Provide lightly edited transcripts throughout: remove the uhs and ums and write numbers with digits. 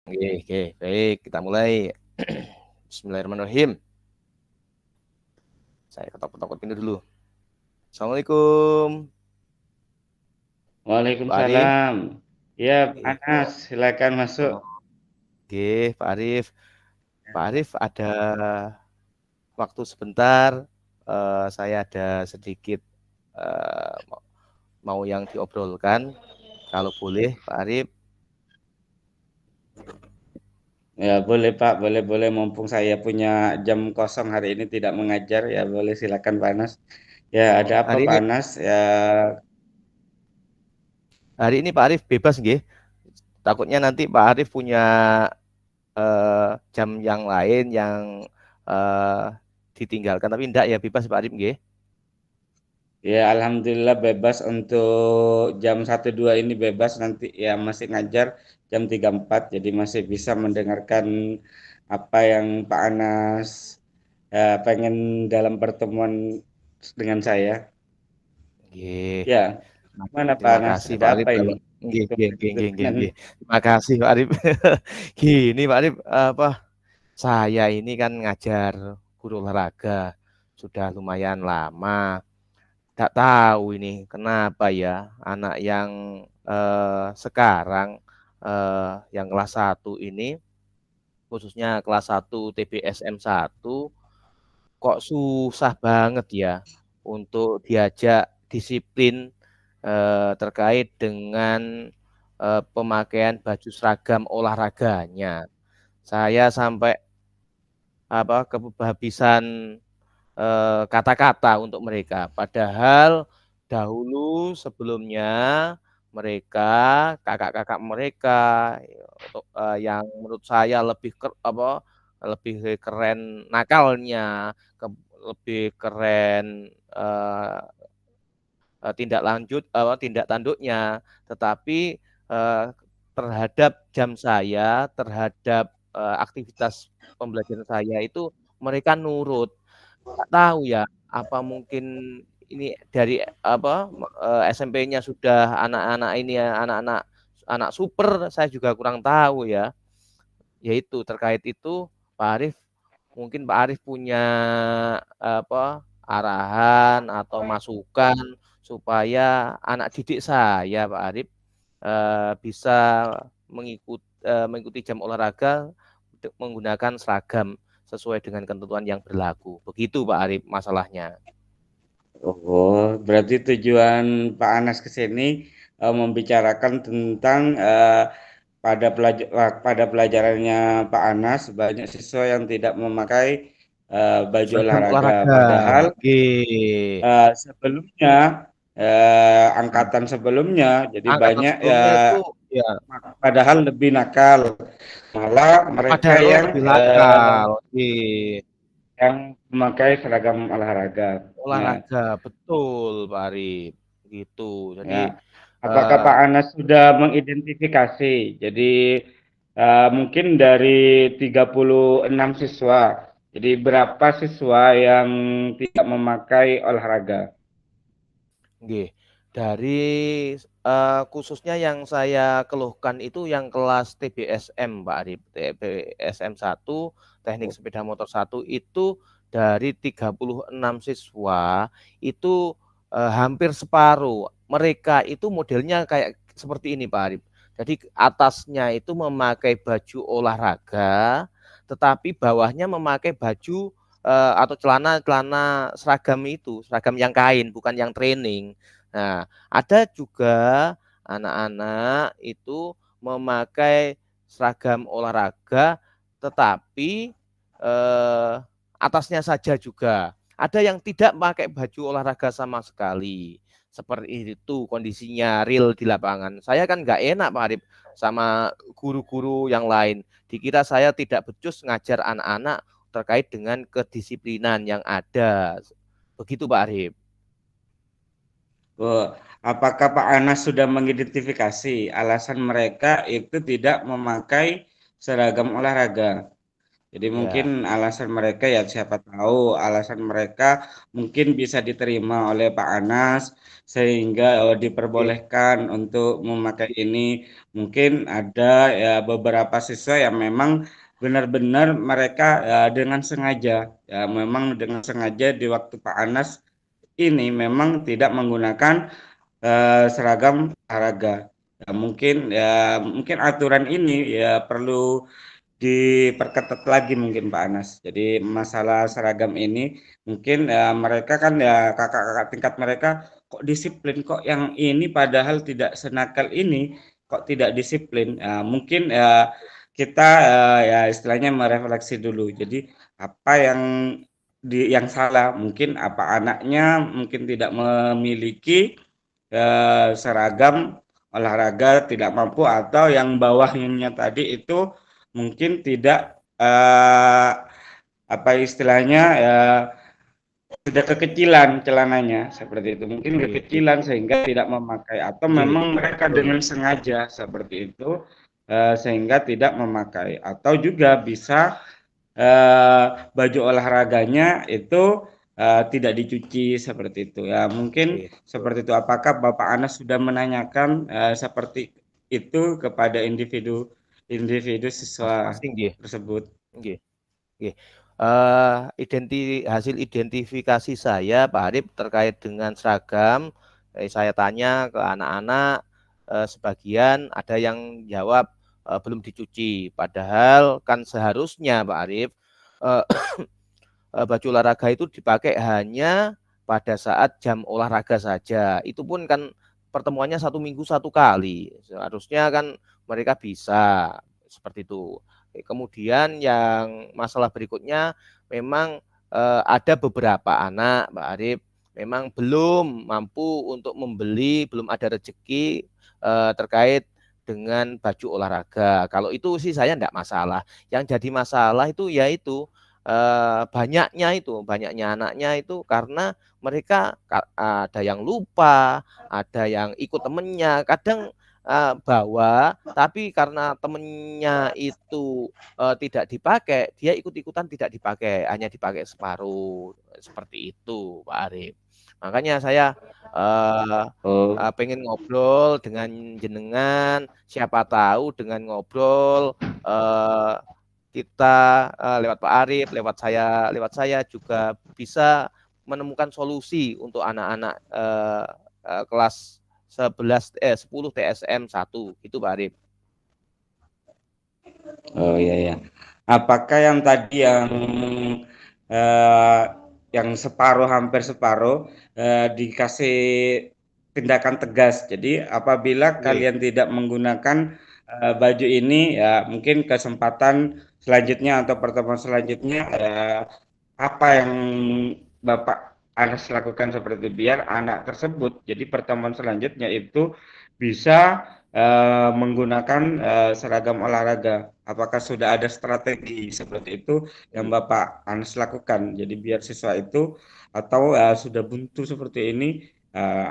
Oke, oke, baik, kita mulai. Bismillahirrahmanirrahim. Saya ketok-ketok ini dulu. Assalamualaikum, Pak Arif. Waalaikumsalam. Ya, Oke, Anas, silakan masuk. oke, Pak Arif. Pak Arif ada waktu sebentar. Saya ada sedikit mau yang diobrolkan. Kalau boleh, Pak Arif. Ya, boleh Pak, boleh mumpung saya punya jam kosong hari ini tidak mengajar, ya boleh silakan Pak Anas. Ya, ada apa Hari Pak ini, Anas? Ya, hari ini Pak Arif bebas, nggih. Takutnya nanti Pak Arif punya jam yang lain yang eh, ditinggalkan, tapi enggak ya, bebas Pak Arif, nggih. ya Alhamdulillah bebas untuk jam 1-2 ini bebas nanti ya masih ngajar jam 3-4, jadi masih bisa mendengarkan apa yang Pak Anas pengen dalam pertemuan dengan saya. Nggih. Ya, mana Pak Terima Anas? kasih Ada Pak Arif apa ini? kalau nggih nggih nggih nggih nggih Tumben-tumbenan. nggih. Terima kasih Pak Arif. Gini Pak Arif, apa saya ini kan ngajar guru olahraga sudah lumayan lama. Tak tahu ini kenapa ya anak yang sekarang yang kelas 1 ini, khususnya kelas 1 TBSM 1, kok susah banget ya untuk diajak disiplin terkait dengan pemakaian baju seragam olahraganya. Saya sampai kehabisan kata-kata untuk mereka. Padahal dahulu sebelumnya mereka, kakak-kakak mereka, yang menurut saya lebih keren nakalnya, lebih keren eh, tindak tanduknya, tetapi eh, terhadap jam saya, terhadap aktivitas pembelajaran saya itu mereka nurut. Nggak tahu ya, apa mungkin ini dari SMP-nya sudah anak-anak ini ya, anak-anak anak super, saya juga kurang tahu ya. Yaitu terkait itu Pak Arif, mungkin Pak Arif punya arahan atau masukan supaya anak didik saya Pak Arif bisa mengikuti jam olahraga menggunakan seragam sesuai dengan ketentuan yang berlaku. Begitu Pak Arif masalahnya. Oh, berarti tujuan Pak Anas ke sini membicarakan tentang pada pelajarannya Pak Anas banyak siswa yang tidak memakai baju Seragam olahraga. olahraga. Padahal Oke. sebelumnya angkatan sebelumnya jadi Angkatan banyak ya, sebelumnya itu ya, padahal lebih nakal. Malah mereka padahal yang lebih nakal. Oke. memakai seragam olahraga. Ya. Olahraga, betul Pak Arif. Gitu. Jadi Ya, apakah eh, Pak Anas sudah mengidentifikasi? Jadi mungkin dari 36 siswa. Jadi berapa siswa yang tidak memakai olahraga? nggih. Dari khususnya yang saya keluhkan itu yang kelas TBSM Pak Arif. TBSM 1, Teknik Sepeda Motor 1 itu dari 36 siswa itu hampir separuh. Mereka itu modelnya kayak seperti ini Pak Arif. Jadi atasnya itu memakai baju olahraga, tetapi bawahnya memakai baju atau celana-celana seragam itu, seragam yang kain, bukan yang training. Nah, ada juga anak-anak itu memakai seragam olahraga, tetapi atasnya saja juga. Ada yang tidak pakai baju olahraga sama sekali. Seperti itu kondisinya real di lapangan. Saya kan nggak enak Pak Arif sama guru-guru yang lain. Dikira saya tidak becus ngajar anak-anak terkait dengan kedisiplinan yang ada. Begitu Pak Arif. Oh, apakah Pak Anas sudah mengidentifikasi alasan mereka itu tidak memakai seragam olahraga? Jadi mungkin Ya, alasan mereka ya siapa tahu alasan mereka mungkin bisa diterima oleh Pak Anas sehingga oke, diperbolehkan untuk memakai ini. Mungkin ada ya beberapa siswa yang memang benar-benar mereka dengan sengaja ya memang dengan sengaja di waktu Pak Anas ini memang tidak menggunakan seragam olahraga. Ya mungkin aturan ini ya perlu diperketat lagi mungkin Pak Anas. Jadi masalah seragam ini mungkin mereka kan ya kakak-kakak tingkat mereka kok disiplin, kok yang ini padahal tidak senakal ini kok tidak disiplin. Mungkin kita ya istilahnya merefleksi dulu. Jadi apa yang salah? Mungkin apa anaknya mungkin tidak memiliki seragam olahraga, tidak mampu, atau yang bawahnya tadi itu mungkin tidak apa istilahnya ya sudah kekecilan celananya seperti itu, mungkin oke, oke, kekecilan sehingga tidak memakai, atau oke, memang mereka betul. dengan sengaja seperti itu sehingga tidak memakai, atau juga bisa baju olahraganya itu tidak dicuci seperti itu ya, mungkin Oke, betul. seperti itu. Apakah Bapak Anas sudah menanyakan seperti itu kepada individu siswa Masing-masing nggih, tersebut? nggih. Oke. Hasil identifikasi saya, Pak Arif, terkait dengan seragam, saya tanya ke anak-anak, sebagian ada yang jawab belum dicuci. Padahal kan seharusnya, Pak Arif, eh, baju olahraga itu dipakai hanya pada saat jam olahraga saja. Itu pun kan pertemuannya 1 minggu 1 kali. Seharusnya kan mereka bisa seperti itu. Kemudian yang masalah berikutnya memang ada beberapa anak, Mbak Arif, memang belum mampu untuk membeli, belum ada rezeki terkait dengan baju olahraga. Kalau itu sih saya tidak masalah. Yang jadi masalah itu yaitu banyaknya anaknya itu karena mereka ada yang lupa, ada yang ikut temennya, kadang bawa, tapi karena temennya itu tidak dipakai, dia ikut-ikutan tidak dipakai, hanya dipakai separuh, seperti itu, Pak Arif. Makanya saya uh, Oh, pengen ngobrol dengan jenengan, siapa tahu dengan ngobrol uh, kita lewat Pak Arif, lewat saya juga bisa menemukan solusi untuk anak-anak kelas 10 TSM 1 itu Pak Arif. oh iya ya. Apakah yang tadi eh, yang separuh hampir separuh dikasih tindakan tegas. Jadi apabila Oke, kalian tidak menggunakan baju ini ya mungkin kesempatan selanjutnya atau pertemuan selanjutnya apa yang Bapak Anas lakukan seperti itu biar anak tersebut jadi pertemuan selanjutnya itu bisa menggunakan seragam olahraga. Apakah sudah ada strategi seperti itu yang Bapak Anas lakukan? Jadi biar siswa itu atau sudah buntu seperti ini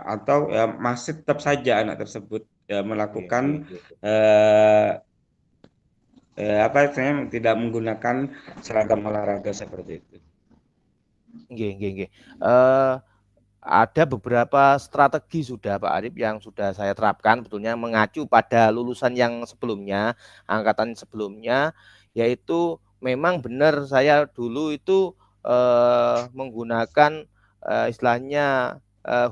atau masih tetap saja anak tersebut oke, oke, melakukan oke. eh, apa istilahnya tidak menggunakan seragam olahraga seperti itu. Oke, oke, oke. Eh, ada beberapa strategi sudah Pak Arif yang sudah saya terapkan betulnya mengacu pada lulusan yang sebelumnya, angkatan sebelumnya, yaitu memang benar saya dulu itu menggunakan istilahnya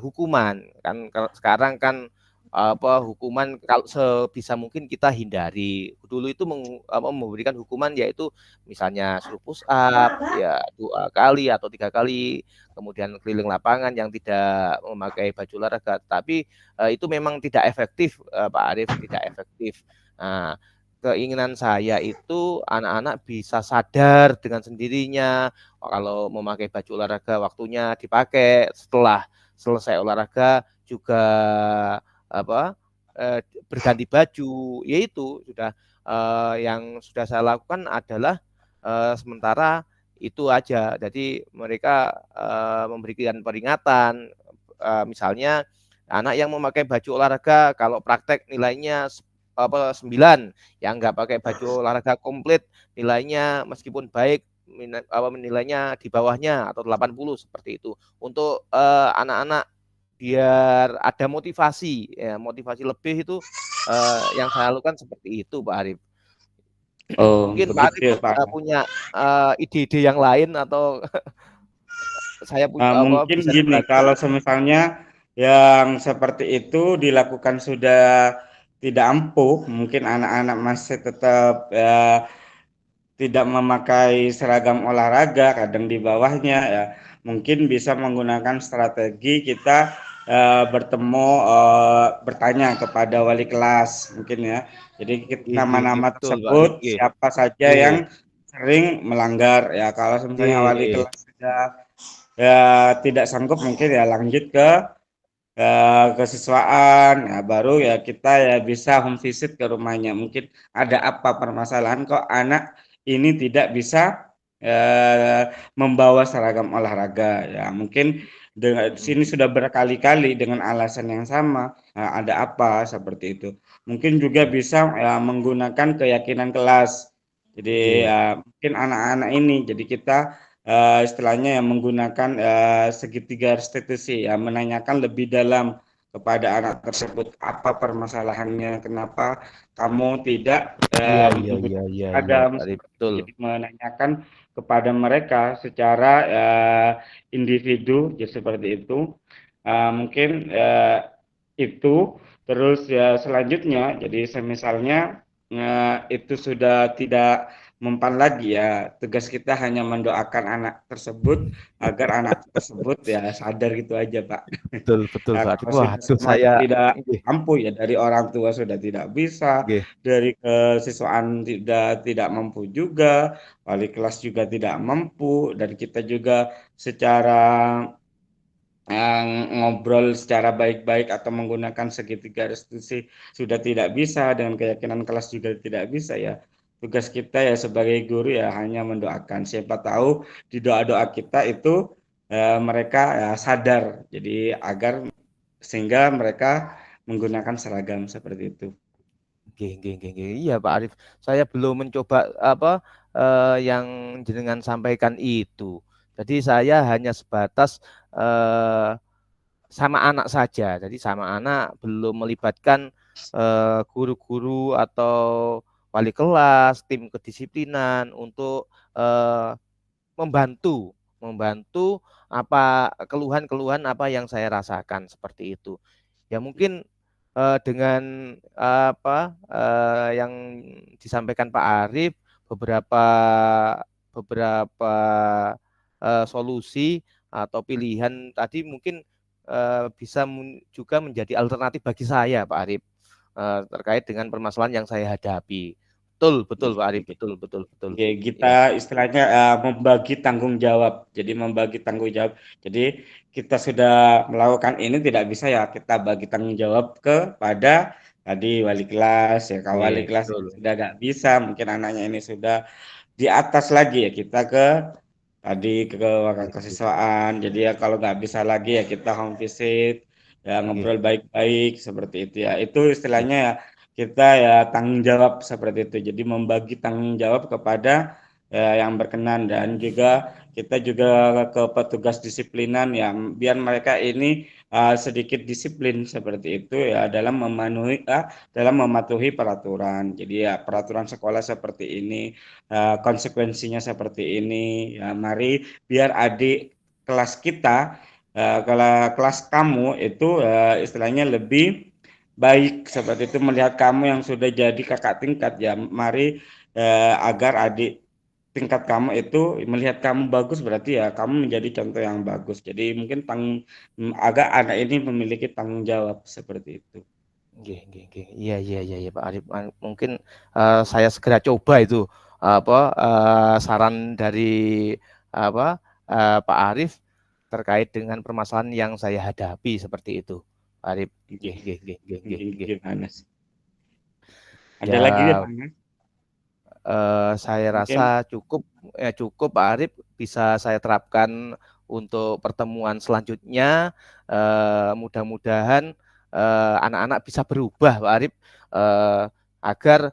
hukuman kan sekarang kan apa hukuman kalau sebisa mungkin kita hindari. Dulu itu memberikan hukuman yaitu misalnya suruh push up ya 2 kali atau 3 kali, kemudian keliling lapangan yang tidak memakai baju olahraga. Tapi itu memang tidak efektif, Pak Arief, tidak efektif. Nah, keinginan saya itu anak-anak bisa sadar dengan sendirinya kalau memakai baju olahraga waktunya dipakai, setelah selesai olahraga juga apa berganti baju, yaitu sudah yang sudah saya lakukan adalah sementara itu aja. Jadi mereka memberikan peringatan, misalnya anak yang memakai baju olahraga kalau praktek nilainya 9, yang nggak pakai baju olahraga komplit nilainya meskipun baik nilainya di bawahnya atau 80 seperti itu. Untuk anak-anak biar ada motivasi ya, motivasi lebih itu yang saya lakukan seperti itu Pak Arif. Oh, Mungkin Pak begitu Arif ya Pak. punya ide-ide yang lain atau saya punya Mungkin bisa gini, dibantu. kalau semisalnya yang seperti itu dilakukan sudah tidak ampuh, mungkin anak-anak masih tetap tidak memakai seragam olahraga, kadang di bawahnya ya, mungkin bisa menggunakan strategi kita bertemu bertanya kepada wali kelas mungkin ya. Jadi Nggih, nama-nama betul Pak Arif, tersebut nggih. siapa saja Nggih, yang sering melanggar ya. Kalau misalnya wali nggih. kelas sudah ya tidak sanggup, mungkin ya lanjut ke kesiswaan ya, baru ya kita ya bisa home visit ke rumahnya, mungkin ada apa permasalahan kok anak ini tidak bisa membawa seragam olahraga ya, mungkin dengan sini sudah berkali-kali dengan alasan yang sama. Nah, ada apa seperti itu, mungkin juga Nggih, bisa ya, menggunakan keyakinan kelas. Jadi nggih. ya, mungkin anak-anak ini jadi kita istilahnya yang menggunakan segitiga restitusi ya, menanyakan lebih dalam kepada anak tersebut apa permasalahannya, kenapa kamu tidak Iya, iya, iya, menggunakan iya, iya, seragam Pak Arif, seperti itu. betul. Jadi menanyakan kepada mereka secara individu, jadi seperti itu. Mungkin itu terus ya selanjutnya, jadi semisalnya itu sudah tidak mempan lagi ya, tugas kita hanya mendoakan anak tersebut agar anak tersebut ya sadar, gitu aja Pak. Betul, betul, Nah, Pak Arif. kalau sudah Waduh, semuanya saya tidak nggih, mampu ya, dari orang tua sudah tidak bisa, nggih, dari kesiswaan tidak mampu juga, wali kelas juga tidak mampu, dan kita juga secara ngobrol secara baik-baik atau menggunakan segitiga restitusi sudah tidak bisa, dengan keyakinan kelas juga tidak bisa ya. Tugas kita ya sebagai guru ya hanya mendoakan. Siapa tahu di doa-doa kita itu mereka ya sadar. Jadi agar sehingga mereka menggunakan seragam seperti itu. nggih, nggih, nggih, nggih. Iya, Pak Arif. Saya belum mencoba yang jenengan sampaikan itu. Jadi saya hanya sebatas eh, sama anak saja. Jadi sama anak belum melibatkan guru-guru atau wali kelas, tim kedisiplinan untuk membantu membantu apa keluhan-keluhan apa yang saya rasakan seperti itu. Ya mungkin dengan yang disampaikan Pak Arif beberapa beberapa solusi atau pilihan tadi mungkin bisa juga menjadi alternatif bagi saya Pak Arif terkait dengan permasalahan yang saya hadapi. Betul, betul Pak Arif, betul, betul, betul. Oke, kita Ya, istilahnya membagi tanggung jawab. Jadi membagi tanggung jawab. Jadi kita sudah melakukan ini, tidak bisa ya kita bagi tanggung jawab kepada tadi wali kelas ya. Kalau wali oke, kelas betul. sudah nggak bisa, mungkin anaknya ini sudah di atas lagi ya, kita ke tadi ke Oke, oke, kesiswaan. Jadi ya kalau nggak bisa lagi ya kita home visit, ya oke, ngobrol baik-baik seperti itu ya. Itu oke. istilahnya ya, kita ya tanggung jawab seperti itu. Jadi membagi tanggung jawab kepada yang berkenan, dan juga kita juga ke petugas disiplinan yang biar mereka ini sedikit disiplin seperti itu ya, dalam mematuhi peraturan. Jadi ya peraturan sekolah seperti ini, konsekuensinya seperti ini. Ya, mari biar adik kelas kita, kalau kelas kamu itu istilahnya lebih baik seperti itu, melihat kamu yang sudah jadi kakak tingkat ya. Mari agar adik tingkat kamu itu melihat kamu bagus, berarti ya kamu menjadi contoh yang bagus. Jadi mungkin agak anak ini memiliki tanggung jawab seperti itu. Nggih, nggih, nggih. Iya, iya, iya, iya, Pak Arif. Mungkin saya segera coba itu saran dari apa Pak Arif terkait dengan permasalahan yang saya hadapi seperti itu. Pak Arif. Nggih, Gih, nggih, nggih, nggih, nggih, nggih. gimana sih? Ada lagi ya Ya, Pak Mas? saya rasa Mungkin cukup Pak Arif bisa saya terapkan untuk pertemuan selanjutnya. Mudah-mudahan anak-anak bisa berubah Pak Arif. Eh, agar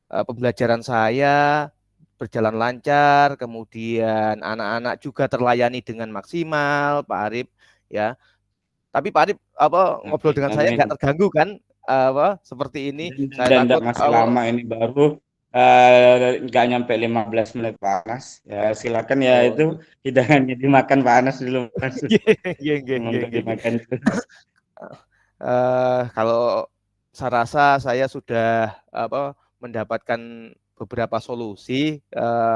pembelajaran saya berjalan lancar, kemudian anak-anak juga terlayani dengan maksimal, Pak Arif, ya. Tapi Pak Arif ngobrol dengan saya Amin. nggak terganggu kan? Seperti ini, saya Dan tidak takut masih lama ini baru nggak nyampe 15 menit panas. Ya silakan ya oh, itu hidangannya dimakan panas dulu Mas. nggih, nggih, nggih, Untuk nggih. dimakan dulu. Kalau saya rasa saya sudah mendapatkan beberapa solusi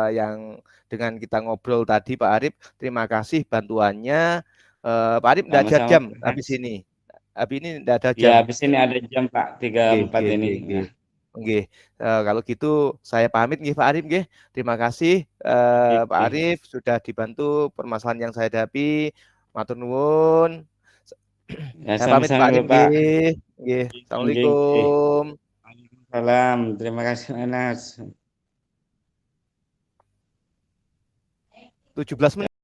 yang dengan kita ngobrol tadi Pak Arif. Terima kasih bantuannya. Pak Arif tidak ada Sama-sama jam habis Mas. ini. Habis ini tidak ada Ya jam. habis ini ada jam Pak Nggih, 3.4 nggih, ini. nggih, nggih. Nah, Nggih. Kalau gitu saya pamit nggih Pak Arif nggih. Terima kasih Pak oke. Arif sudah dibantu permasalahan yang saya hadapi. Matur nuwun. Ya Saya pamit sama-sama Pak Arif Bapak. nggih. Nggih. Nggih. Assalamualaikum. Waalaikumsalam. Terima kasih Mas. 17 menit.